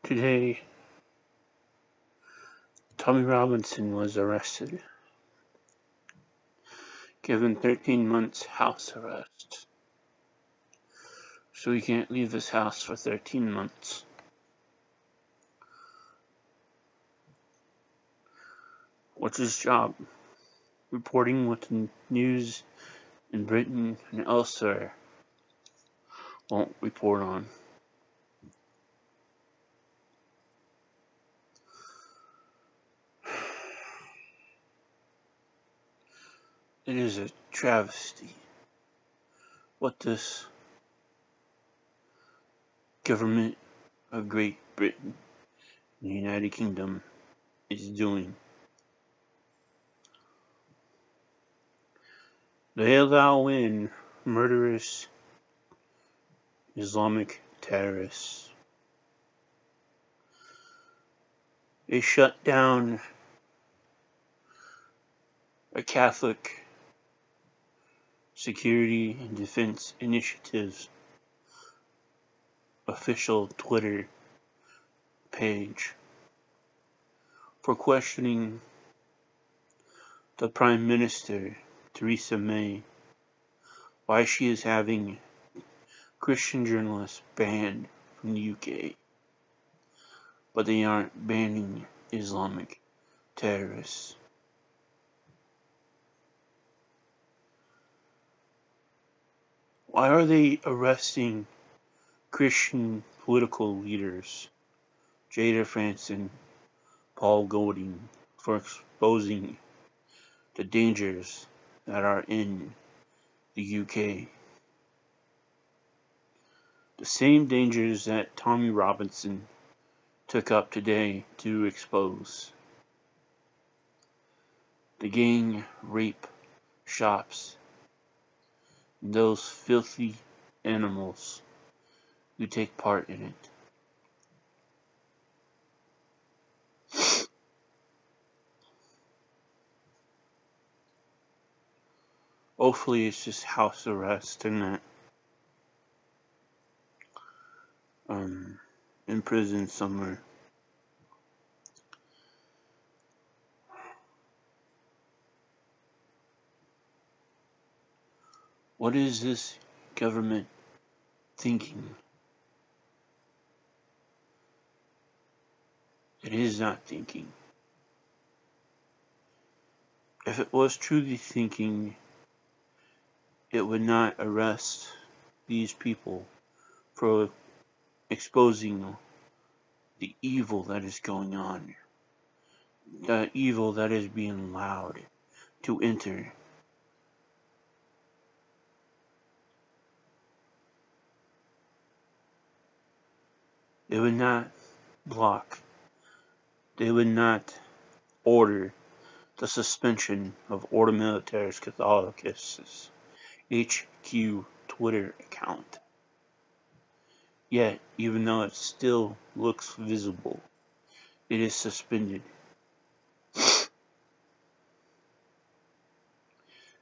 Today, Tommy Robinson was arrested, given 13 months house arrest. So he can't leave his house for 13 months. What's his job? Reporting what the news in Britain and elsewhere won't report on. It is a travesty what this government of Great Britain and the United Kingdom is doing. They allow in murderous Islamic terrorists. They shut down a Catholic Security and Defense Initiative's official Twitter page for questioning the Prime Minister, Theresa May, why she is having Christian journalists banned from the UK, but they aren't banning Islamic terrorists. Why are they arresting Christian political leaders, Jada Franson, Paul Golding, for exposing the dangers that are in the UK? The same dangers that Tommy Robinson took up today to expose. The gang rape shops, and those filthy animals who take part in it. Hopefully it's just house arrest and not in prison somewhere. What is this government thinking? It is not thinking. If it was truly thinking, it would not arrest these people for exposing the evil that is going on, the evil that is being allowed to enter. They would not block, they would not order the suspension of Ordo Militaris Catholicus' HQ Twitter account. Yet, even though it still looks visible, it is suspended.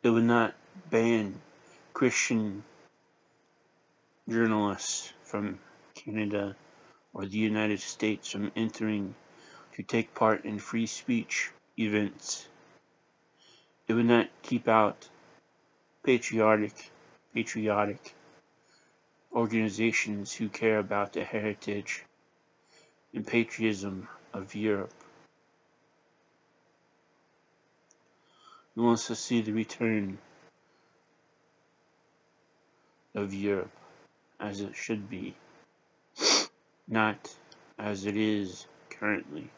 It would not ban Christian journalists from Canada or the United States from entering to take part in free speech events. It would not keep out patriotic organizations who care about the heritage and patriotism of Europe. He wants to see the return of Europe as it should be, not as it is currently.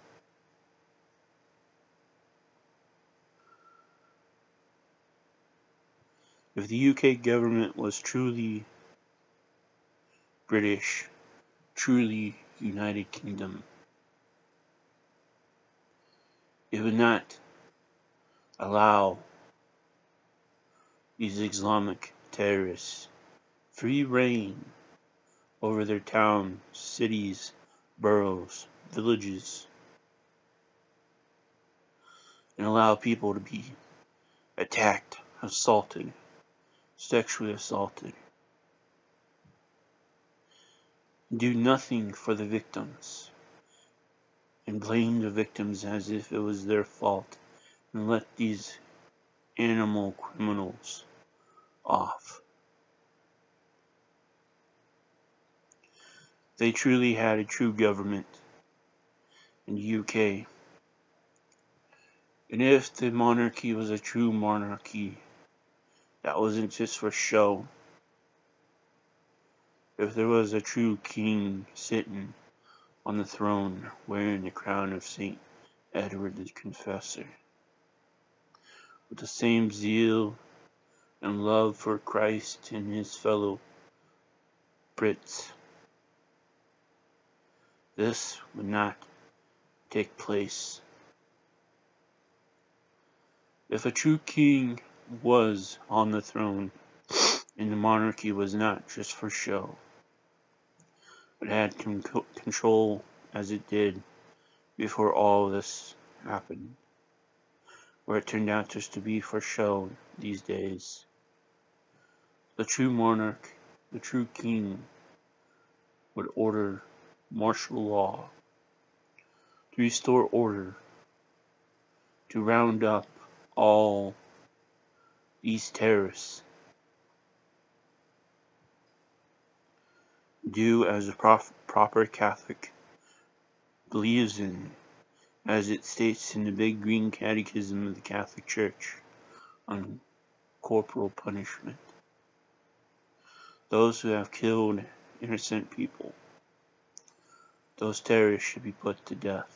If the UK government was truly British, truly United Kingdom, it would not allow these Islamic terrorists free reign over their towns, cities, boroughs, villages, and allow people to be attacked, assaulted, sexually assaulted, and do nothing for the victims. and blame the victims as if it was their fault, and let these animal criminals off. They truly had a true government in the UK. And if the monarchy was a true monarchy, that wasn't just for show. If there was a true king sitting on the throne wearing the crown of St. Edward the Confessor, with the same zeal and love for Christ and his fellow Brits, this would not take place. If a true king was on the throne, and the monarchy was not just for show, but had control as it did before all this happened, where it turned out just to be for show these days, the true monarch, the true king, would order martial law to restore order, to round up all these terrorists, do as a proper Catholic believes in, as it states in the Big Green Catechism of the Catholic Church on corporal punishment. Those who have killed innocent people, those terrorists should be put to death.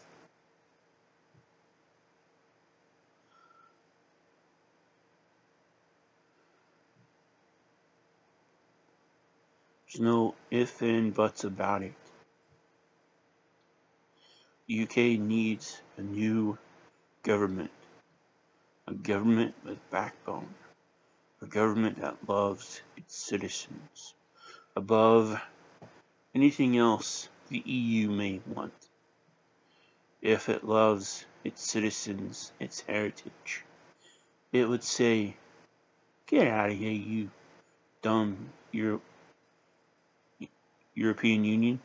There's no ifs and buts about it. The UK needs a new government. A government with backbone. A government that loves its citizens. Above anything else the EU may want. If it loves its citizens, its heritage, it would say, get out of here, you dumb European Union.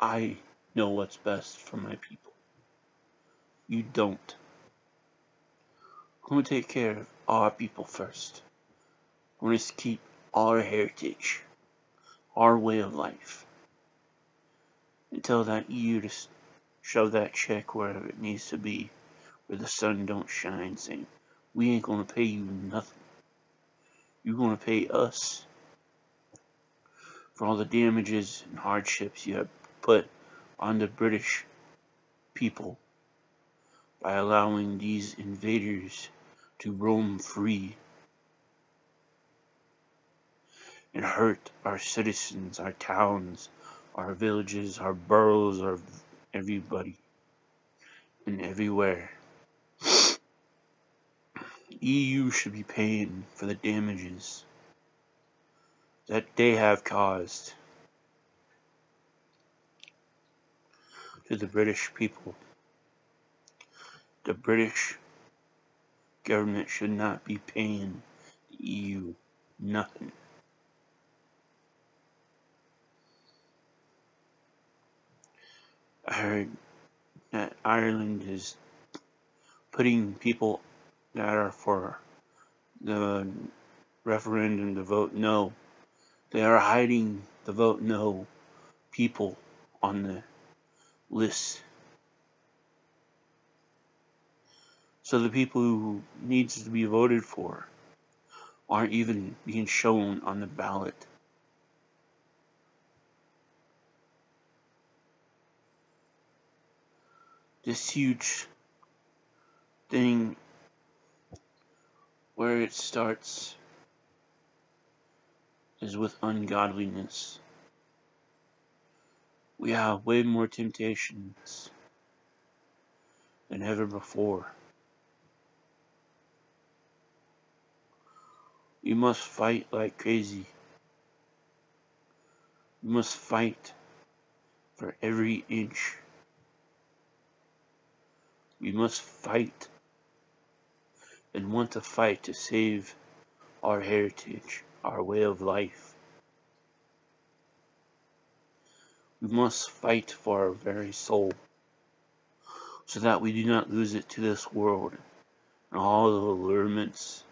I know what's best for my people. You don't. I'm going to take care of our people first. I'm going to keep our heritage, our way of life. And tell that EU to shove that check wherever it needs to be, where the sun don't shine, saying, we ain't going to pay you nothing. You're going to pay us for all the damages and hardships you have put on the British people by allowing these invaders to roam free and hurt our citizens, our towns, our villages, our boroughs, our everybody and everywhere. EU should be paying for the damages that they have caused to the British people. The British government should not be paying the EU nothing. I heard that Ireland is putting people that are for the referendum to vote no. They are hiding the vote no people on the list. So the people who needs to be voted for aren't even being shown on the ballot. This huge thing where it starts is with ungodliness. We have way more temptations than ever before. We must fight like crazy. We must fight for every inch. We must fight and want to fight to save our heritage, our way of life. We must fight for our very soul. so that we do not lose it to this world and all the allurements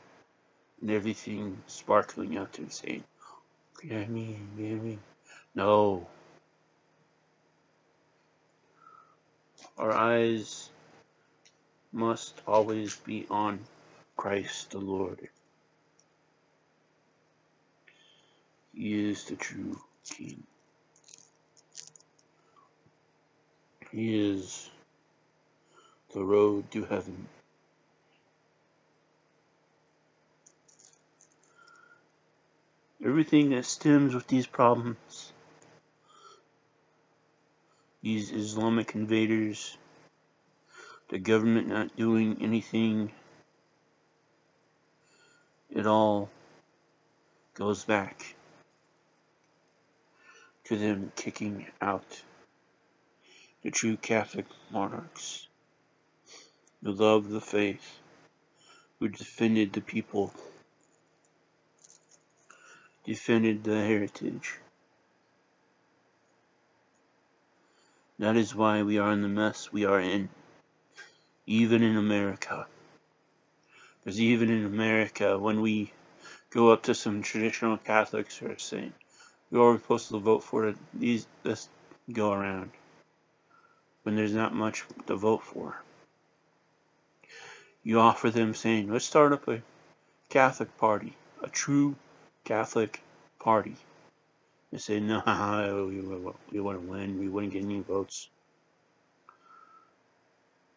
and everything sparkling out there saying, get me. No. Our eyes must always be on Christ the Lord. He is the true King. He is the road to heaven. Everything that stems with these problems, these Islamic invaders, the government not doing anything, it all goes back to them kicking out the true Catholic monarchs who loved the faith, who defended the people, defended the heritage. That is why we are in the mess we are in, even in America. Because even in America, when we go up to some traditional Catholics who are saying, who are we supposed to vote for this go around, when there's not much to vote for. You offer them saying, let's start up a Catholic party, a true Catholic party. They say, no, we wouldn't win, we wouldn't get any votes.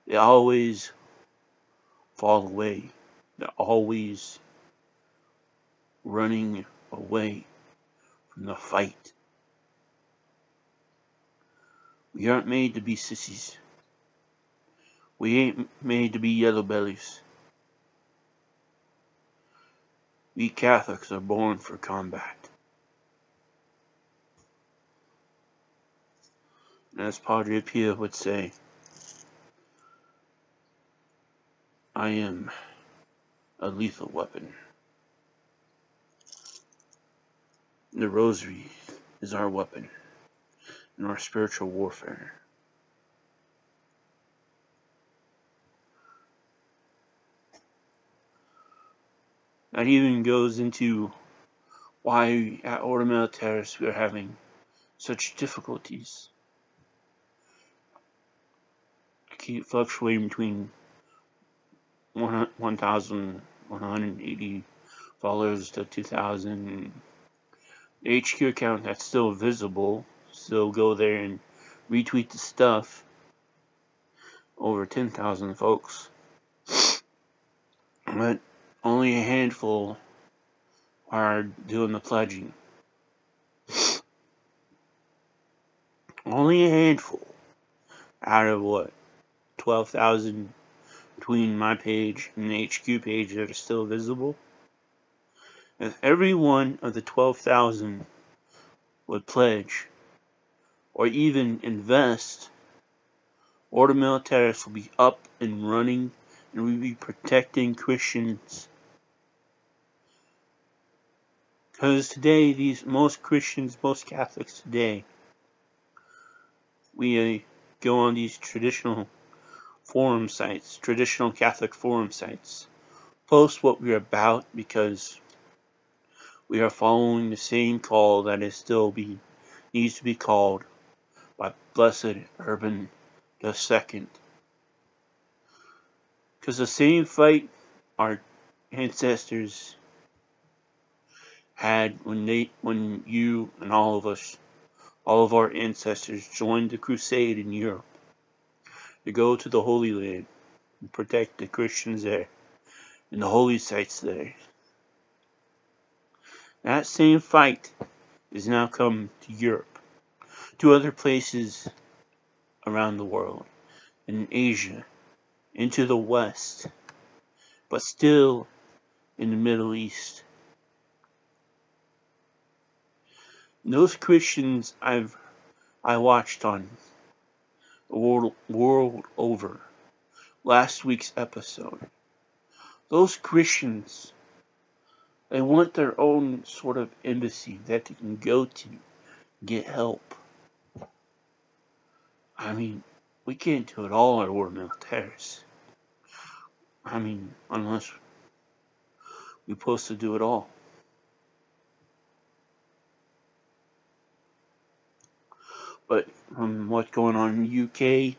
They always fall away. They're always running away from the fight. We aren't made to be sissies. We ain't made to be yellow bellies. We Catholics are born for combat. And as Padre Pio would say, I am a lethal weapon. The rosary is our weapon in our spiritual warfare. That even goes into why at Ordo Militaris we are having such difficulties. I keep fluctuating between 1,180 followers to 2,000. The HQ account that's still visible, still go there and retweet the stuff. Over 10,000 folks. But only a handful are doing the pledging. Only a handful out of what? 12,000 between my page and the HQ page that are still visible. If every one of the 12,000 would pledge or even invest, Ordo Militaris will be up and running and we'll be protecting Christians. Because today, most Christians, most Catholics today, we go on these traditional forum sites, traditional Catholic forum sites, post what we're about because we are following the same call that is still needs to be called by Blessed Urban II. Because the same fight our ancestors had when you and all of our ancestors joined the Crusade in Europe to go to the Holy Land and protect the Christians there and the holy sites there. That same fight has now come to Europe, to other places around the world, in Asia, into the West, but still in the Middle East. Those Christians I watched on the world over, last week's episode, those Christians, they want their own sort of embassy that they can go to get help. I mean, We can't do it all at Ordo Militaris. I mean, unless we're supposed to do it all. But from what's going on in the UK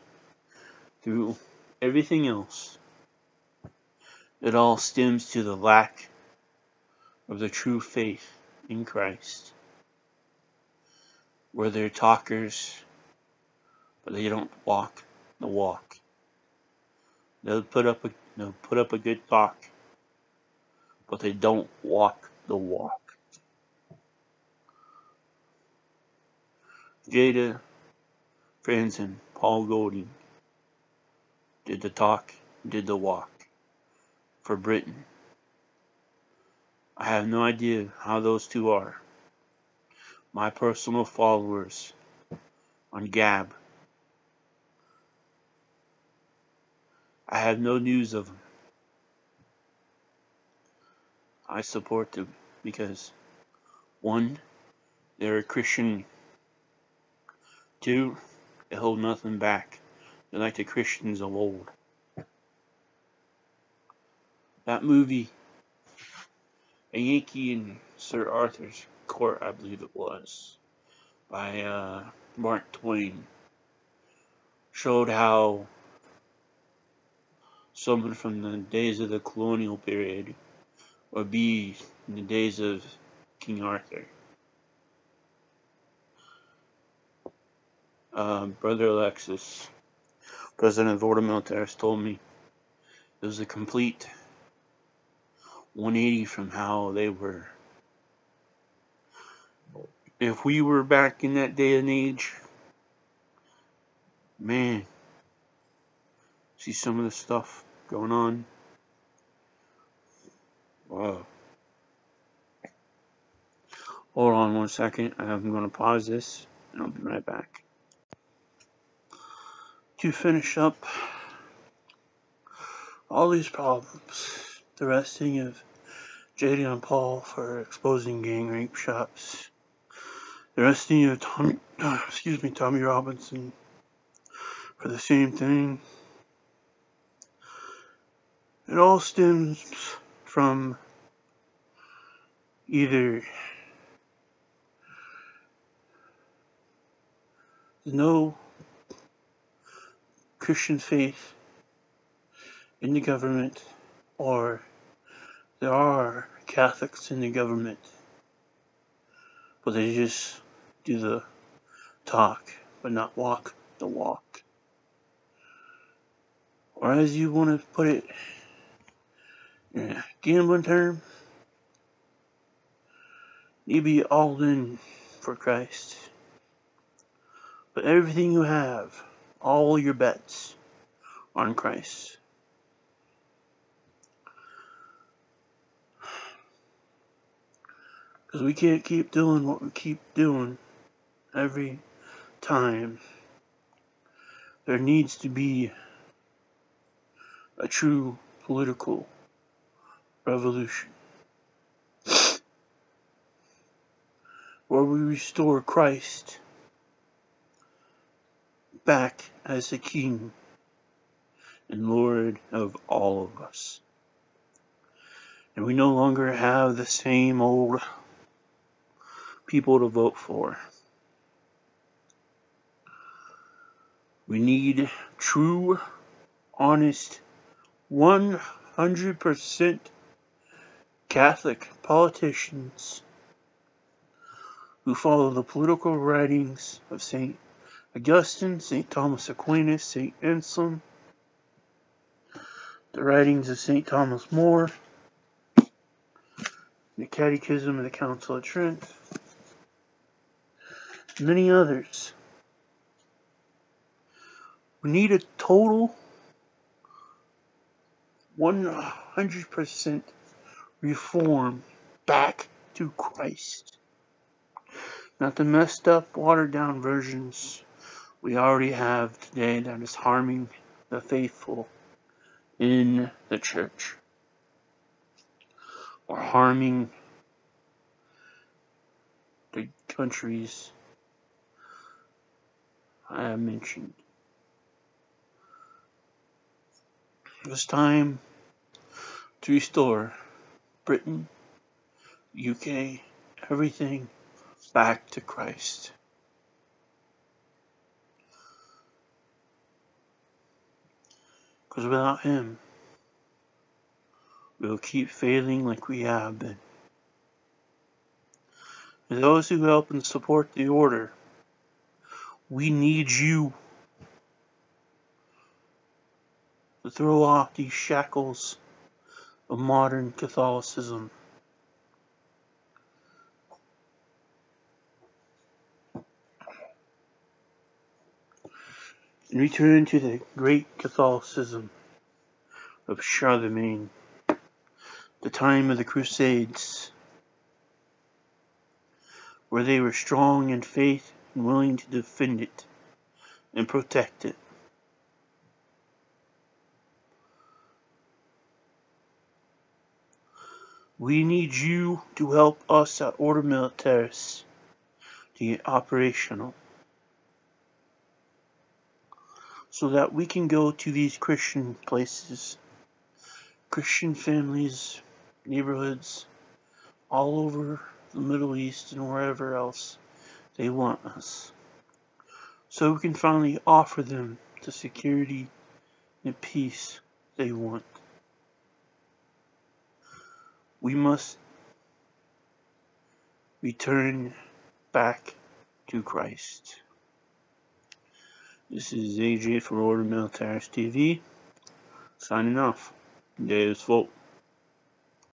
through everything else, it all stems to the lack of the true faith in Christ. Where they're talkers, but they don't walk the walk. They'll put up a good talk, but they don't walk the walk. Jada Franzen, Paul Golding did the talk, did the walk for Britain. I have no idea how those two are. My personal followers on Gab, I have no news of them. I support them because, one, they're a Christian. Two, they hold nothing back. They're like the Christians of old. That movie, A Yankee in Sir Arthur's Court, I believe it was, by Mark Twain, showed how someone from the days of the colonial period would be in the days of King Arthur. Brother Alexis, president of Ordo Militaris, told me it was a complete 180 from how they were. If we were back in that day and age, man, see some of the stuff going on. Wow. Hold on 1 second. I'm going to pause this and I'll be right back. To finish up all these problems, the arresting of Jada Paul for exposing gang rape shops, the arresting of Tommy Robinson for the same thing. It all stems from either no Christian faith in the government, or there are Catholics in the government, but they just do the talk, but not walk the walk. Or as you want to put it, in a gambling term, you be all in for Christ. But everything you have, all your bets on Christ. Because we can't keep doing what we keep doing every time. There needs to be a true political revolution where we restore Christ back as the King and Lord of all of us. And we no longer have the same old people to vote for. We need true, honest, 100% Catholic politicians who follow the political writings of St. Augustine, St. Thomas Aquinas, St. Anselm, the writings of St. Thomas More, the Catechism of the Council of Trent, and many others. We need a total 100% reform back to Christ. Not the messed up, watered down versions we already have today that is harming the faithful in the church, or harming the countries I have mentioned. It was time to restore Britain, UK, everything back to Christ. Because without Him, we'll keep failing like we have been. And those who help and support the Order, we need you to throw off these shackles of modern Catholicism. And return to the great Catholicism of Charlemagne, the time of the Crusades, where they were strong in faith and willing to defend it and protect it. We need you to help us at Ordo Militaris to get operational, so that we can go to these Christian places, Christian families, neighborhoods, all over the Middle East and wherever else they want us, so we can finally offer them the security and peace they want. We must return back to Christ. This is AJ for Ordo Militaris TV, signing off. Deus Volt.